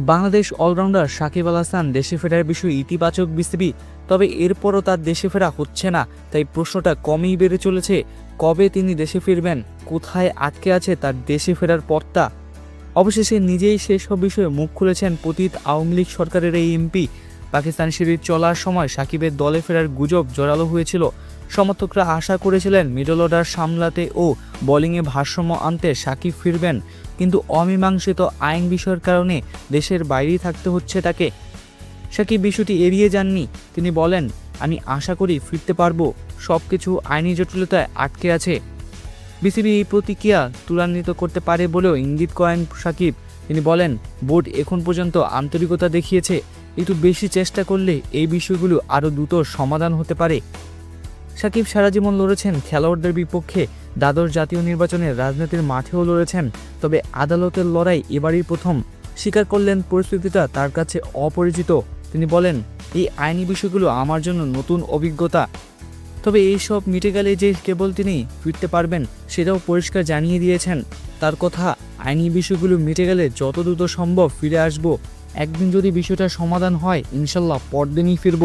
Bangladesh allrounder Shakib Al Hasan দেশে ফেরার বিষয়ে ইতিবাচক বিসিবি, তবে এরপরও তার দেশে ফেরা হচ্ছে না। তাই প্রশ্নটা কমই বেড়ে চলেছে, কবে তিনি দেশে ফিরবেন, কোথায় আটকে আছে তার দেশে ফেরার পথটা। অবশেষে নিজেই সেসব বিষয়ে মুখ খুলেছেন পতিত আওয়ামী লীগ সরকারের এই এমপি। পাকিস্তান সিরিজ চলার সময় সাকিবের দলে ফেরার গুজব জোরালো হয়েছিল। সমর্থকরা আশা করেছিলেন মিডল অর্ডার সামলাতে ও বোলিংয়ে ভারসাম্য আনতে সাকিব ফিরবেন, কিন্তু অমীমাংসিত আইন বিষয়ের কারণে দেশের বাইরেই থাকতে হচ্ছে তাকে। সাকিব বিষয়টি এড়িয়ে যাননি। তিনি বলেন, আমি আশা করি ফিরতে পারবো, সব কিছু আইনি জটিলতায় আটকে আছে। বিসিবি এই প্রতিক্রিয়া ত্বরান্বিত করতে পারে বলেও ইঙ্গিত করেন সাকিব। তিনি বলেন, বোর্ড এখন পর্যন্ত আন্তরিকতা দেখিয়েছে, একটু বেশি চেষ্টা করলে এই বিষয়গুলো আরও দ্রুত সমাধান হতে পারে। সাকিব সারা জীবন লড়েছেন খেলোয়াড়দের বিপক্ষে, দ্বাদশ জাতীয় নির্বাচনে রাজনীতির মাঠেও লড়েছেন, তবে আদালতের লড়াই এবারই প্রথম। স্বীকার করলেন পরিস্থিতিটা তার কাছে অপরিচিত। তিনি বলেন, এই আইনি বিষয়গুলো আমার জন্য নতুন অভিজ্ঞতা, তবে এই সব মিটে গেলে যে কেবল তিনি ফিরতে পারবেন সেটাও পরিষ্কার জানিয়ে দিয়েছেন। তার কথা, আইনি বিষয়গুলো মিটে গেলে যত দ্রুত সম্ভব ফিরে আসব। একদিন যদি বিষয়টা সমাধান হয়, ইনশাল্লাহ পরদিনই ফিরব।